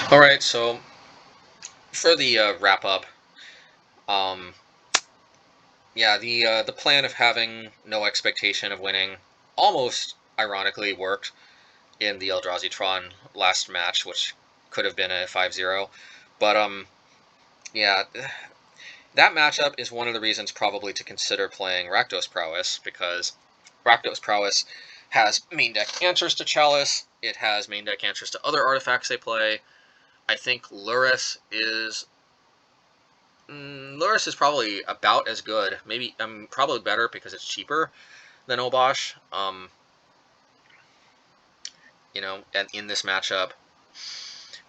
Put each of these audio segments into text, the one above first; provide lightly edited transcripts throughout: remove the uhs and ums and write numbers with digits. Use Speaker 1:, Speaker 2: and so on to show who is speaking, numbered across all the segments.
Speaker 1: All right, so for the wrap up, um, yeah, the plan of having no expectation of winning almost ironically worked in the Eldrazi Tron last match, which could have been a 5-0. But yeah, that matchup is one of the reasons probably to consider playing Rakdos Prowess, because Rakdos Prowess has main deck answers to Chalice. It has main deck answers to other artifacts they play. I think Luris is probably about as good, maybe probably better because it's cheaper than Obosh. And in this matchup,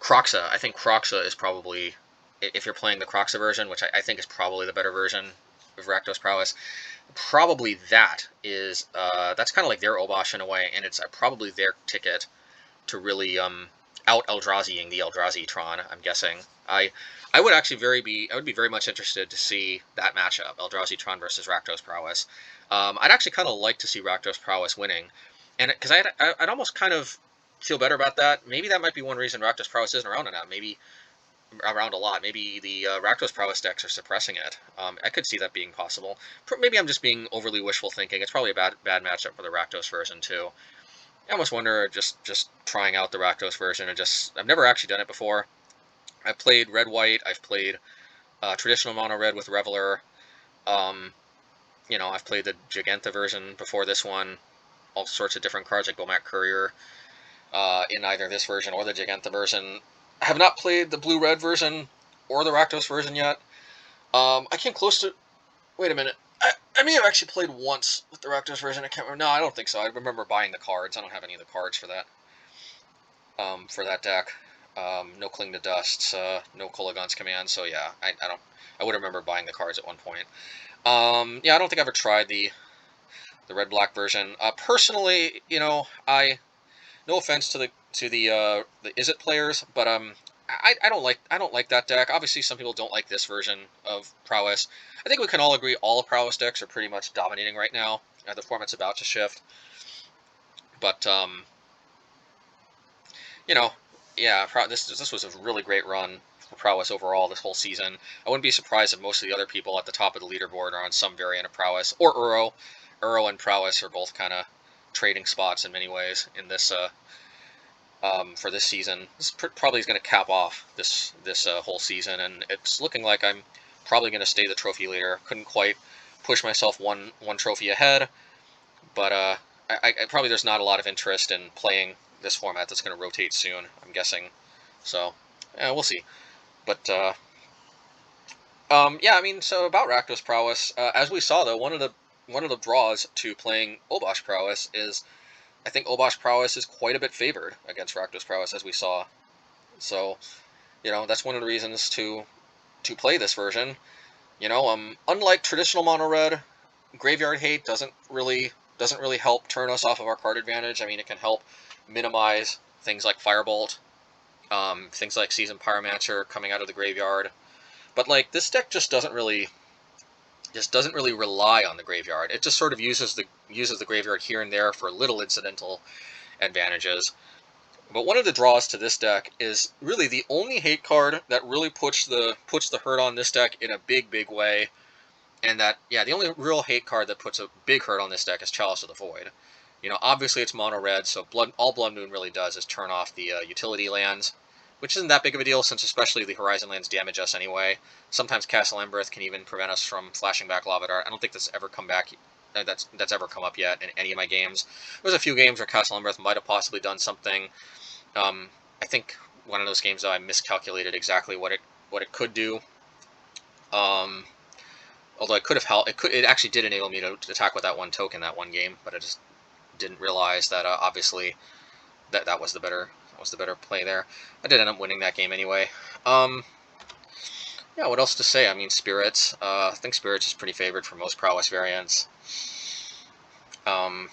Speaker 1: Croxa. I think Croxa is probably, if you're playing the Croxa version, which I think is probably the better version of Rakdos Prowess, probably that's kind of like their Obosh in a way, and it's probably their ticket to really out Eldraziing the Eldrazi Tron. I'm guessing. I would actually be very much interested to see that matchup, Eldrazi Tron versus Rakdos Prowess. I'd actually kind of like to see Rakdos Prowess winning, and because I'd almost kind of feel better about that. Maybe that might be one reason Rakdos Prowess isn't around enough. Maybe around a lot. Maybe the Rakdos Prowess decks are suppressing it. I could see that being possible. Maybe I'm just being overly wishful thinking. It's probably a bad matchup for the Rakdos version too. I almost wonder just trying out the Rakdos version and I've never actually done it before. I've played red white. I've played traditional mono red with Reveler. Um, I've played the Giganta version before this one. All sorts of different cards like Bomat Courier in either this version or the Giganta version. I have not played the blue red version or the Rakdos version yet. I came close to. Wait a minute. I may have actually played once with the Rakdos version. I can't remember. No, I don't think so. I remember buying the cards. I don't have any of the cards for that deck. No Cling to Dust, no Kolagon's Command. So yeah, I would remember buying the cards at one point. Yeah, I don't think I ever tried the red black version. Personally, no offense to the Is It players, but I don't like that deck. Obviously, some people don't like this version of Prowess. I think we can all agree all Prowess decks are pretty much dominating right now. The format's about to shift, but you know, yeah, this was a really great run for Prowess overall this whole season. I wouldn't be surprised if most of the other people at the top of the leaderboard are on some variant of Prowess or Uro. Uro and Prowess are both kind of trading spots in many ways in this for this season. This probably is going to cap off this whole season, and it's looking like I'm probably going to stay the trophy leader. Couldn't quite push myself one trophy ahead, but I probably there's not a lot of interest in playing this format that's going to rotate soon, I'm guessing. So, yeah, we'll see. But yeah, I mean, so about Rakdos Prowess, as we saw though, one of the draws to playing Obosh Prowess is I think Obosh Prowess is quite a bit favored against Rakdos Prowess, as we saw. So, that's one of the reasons to play this version. Unlike traditional mono red, Graveyard Hate doesn't really help turn us off of our card advantage. I mean, it can help minimize things like Firebolt, things like Seasoned Pyromancer coming out of the graveyard. But like this deck doesn't really rely on the graveyard. It just sort of uses the graveyard here and there for little incidental advantages. But one of the draws to this deck is really the only hate card that really puts the hurt on this deck in a big way. And the only real hate card that puts a big hurt on this deck is Chalice of the Void. Obviously it's mono red, so all Blood Moon really does is turn off the utility lands, which isn't that big of a deal since especially the Horizon lands damage us anyway. Sometimes Castle Embereth can even prevent us from flashing back Lava Dart. I don't think that's ever come back. That's ever come up yet in any of my games. There's a few games where Castle Embereth might have possibly done something. I think one of those games though I miscalculated exactly what it could do. Although it could have helped, it actually did enable me to attack with that one token that one game, but I just didn't realize that obviously that was the better play there. I did end up winning that game anyway. Yeah, what else to say? I mean, Spirits. I think Spirits is pretty favored for most Prowess variants. Yeah.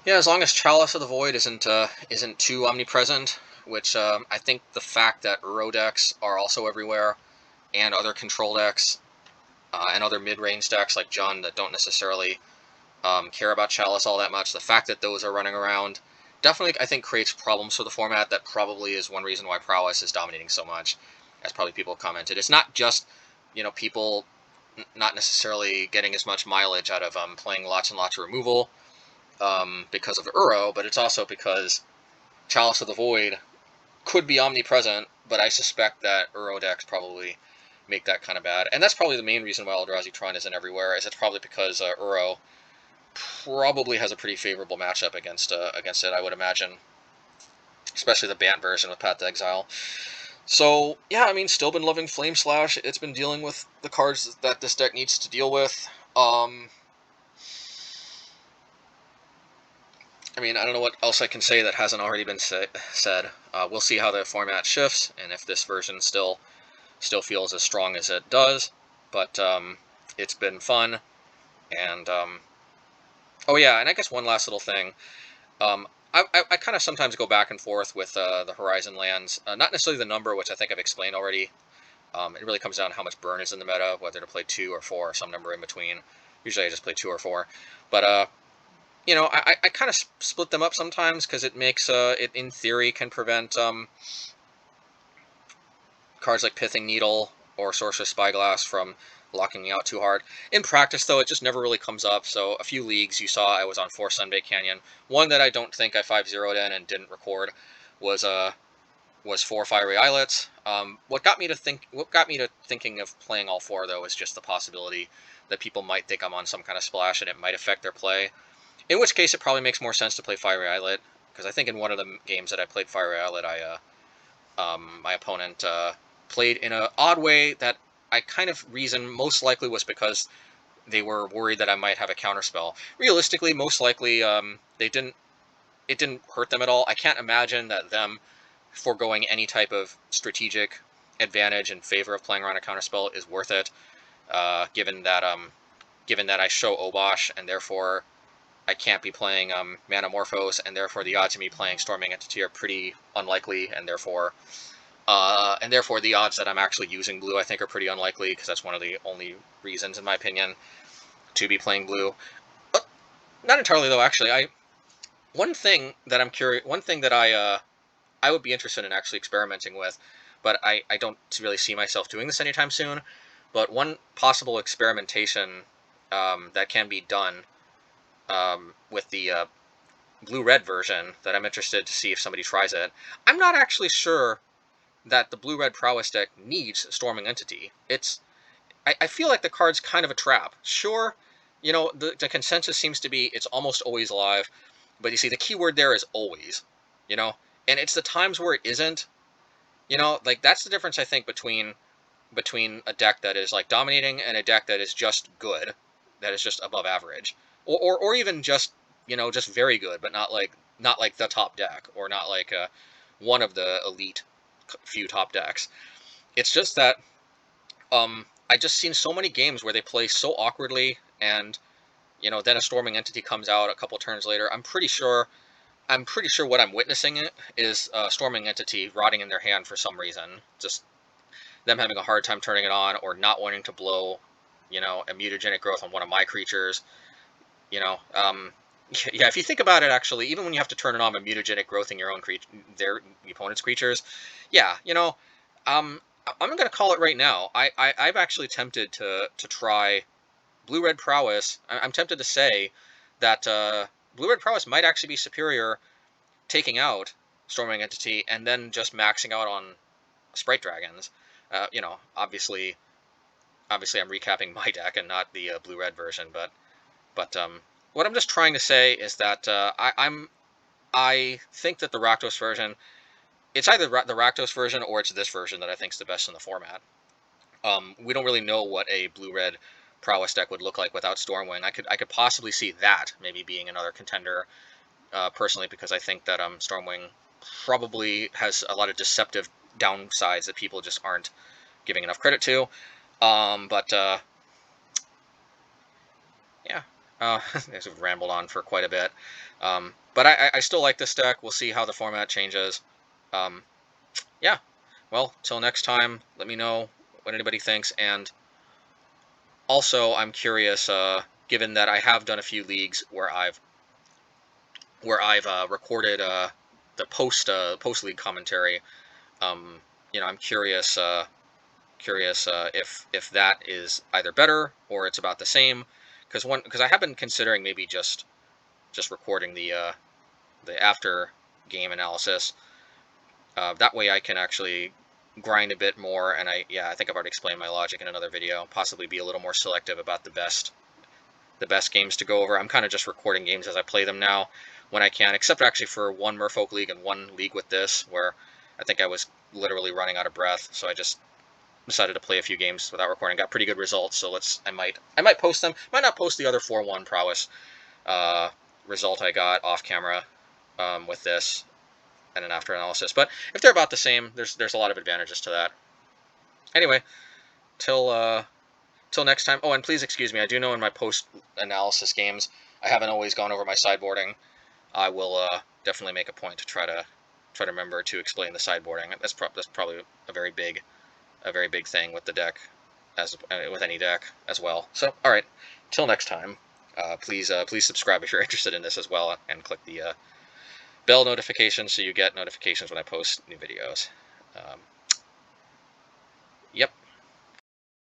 Speaker 1: Yeah, as long as Chalice of the Void isn't too omnipresent, which I think the fact that Uro decks are also everywhere, and other control decks, and other mid-range decks like Jund that don't necessarily care about Chalice all that much. The fact that those are running around definitely, I think, creates problems for the format. That probably is one reason why Prowess is dominating so much, as probably people have commented. It's not just, people not necessarily getting as much mileage out of playing lots and lots of removal because of the Uro, but it's also because Chalice of the Void could be omnipresent, but I suspect that Uro decks probably make that kind of bad. And that's probably the main reason why Eldrazi Tron isn't everywhere, is it's probably because Uro probably has a pretty favorable matchup against it, I would imagine. Especially the Bant version with Path to Exile. So, yeah, I mean, still been loving Flame Slash. It's been dealing with the cards that this deck needs to deal with. I mean, I don't know what else I can say that hasn't already been said. We'll see how the format shifts, and if this version still feels as strong as it does. But it's been fun, and oh yeah, and I guess one last little thing. I kind of sometimes go back and forth with the Horizon lands. Not necessarily the number, which I think I've explained already. It really comes down to how much burn is in the meta, whether to play 2 or 4, or some number in between. Usually I just play 2 or 4. But, I kind of split them up sometimes because it makes, it in theory can prevent cards like Pithing Needle or Sorcerous Spyglass from locking me out too hard. In practice, though, it just never really comes up. So a few leagues you saw I was on 4 Sunbake Canyon. One that I don't think I 5-0'd in and didn't record was 4 Fiery Islets. What got me to thinking of playing all 4, though, is just the possibility that people might think I'm on some kind of splash and it might affect their play. In which case, it probably makes more sense to play Fiery Islet, because I think in one of the games that I played Fiery Islet, my opponent played in an odd way that I kind of reason most likely was because they were worried that I might have a counterspell. Realistically, most likely it didn't hurt them at all. I can't imagine that them foregoing any type of strategic advantage in favor of playing around a counterspell is worth it, given that I show Obosh, and therefore I can't be playing Manamorphose, and therefore the odds of me playing Storming Entity are pretty unlikely, and therefore the odds that I'm actually using blue, I think, are pretty unlikely, because that's one of the only reasons, in my opinion, to be playing blue. Not entirely, though, actually. One thing that I would be interested in actually experimenting with, but I don't really see myself doing this anytime soon. But one possible experimentation that can be done with the blue-red version that I'm interested to see if somebody tries it. I'm not actually sure that the blue-red Prowess deck needs Storming Entity. I feel like the card's kind of a trap. Sure, the consensus seems to be it's almost always alive, but you see, the keyword there is always, and it's the times where it isn't, like that's the difference, I think, between a deck that is like dominating and a deck that is just good, that is just above average, or even just just very good, but not like the top deck, or not like one of the elite few top decks. It's just that I just seen so many games where they play so awkwardly, and then a Storming Entity comes out a couple turns later. I'm pretty sure what I'm witnessing is Storming Entity rotting in their hand for some reason. Just them having a hard time turning it on, or not wanting to blow, a mutagenic growth on one of my creatures. Yeah, if you think about it, actually, even when you have to turn it on a mutagenic growth in your own their opponent's creatures, yeah, I'm going to call it right now. I've actually tempted to try Blue-Red Prowess. I'm tempted to say that Blue-Red Prowess might actually be superior taking out Storming Entity and then just maxing out on Sprite Dragons. Obviously I'm recapping my deck and not the blue-red version, but what I'm just trying to say is that I think that the Rakdos version, it's either the Rakdos version or it's this version that I think is the best in the format. We don't really know what a blue-red Prowess deck would look like without Stormwing. I could possibly see that maybe being another contender, personally, because I think that Stormwing probably has a lot of deceptive downsides that people just aren't giving enough credit to. But yeah, I've rambled on for quite a bit. But I still like this deck. We'll see how the format changes. Yeah, well, till next time, let me know what anybody thinks. And also, I'm curious, given that I have done a few leagues where I've recorded the post league commentary. You know, I'm curious if that is either better or it's about the same, because I have been considering maybe just recording the after game analysis. That way I can actually grind a bit more, and I think I've already explained my logic in another video. Possibly be a little more selective about the best games to go over. I'm kind of just recording games as I play them now when I can, except actually for one Merfolk League and one league with this, where I think I was literally running out of breath, so I just decided to play a few games without recording. Got pretty good results, so I might post them. Might not post the other 4-1 Prowess result I got off camera with this and an after analysis, but if they're about the same, there's a lot of advantages to that. Anyway, till next time. Oh, and please excuse me. I do know in my post-analysis games, I haven't always gone over my sideboarding. I will definitely make a point to try to remember to explain the sideboarding. That's probably a very big thing with the deck, as with any deck as well. So, all right. Till next time. Please subscribe if you're interested in this as well, and click the bell notification so you get notifications when I post new videos.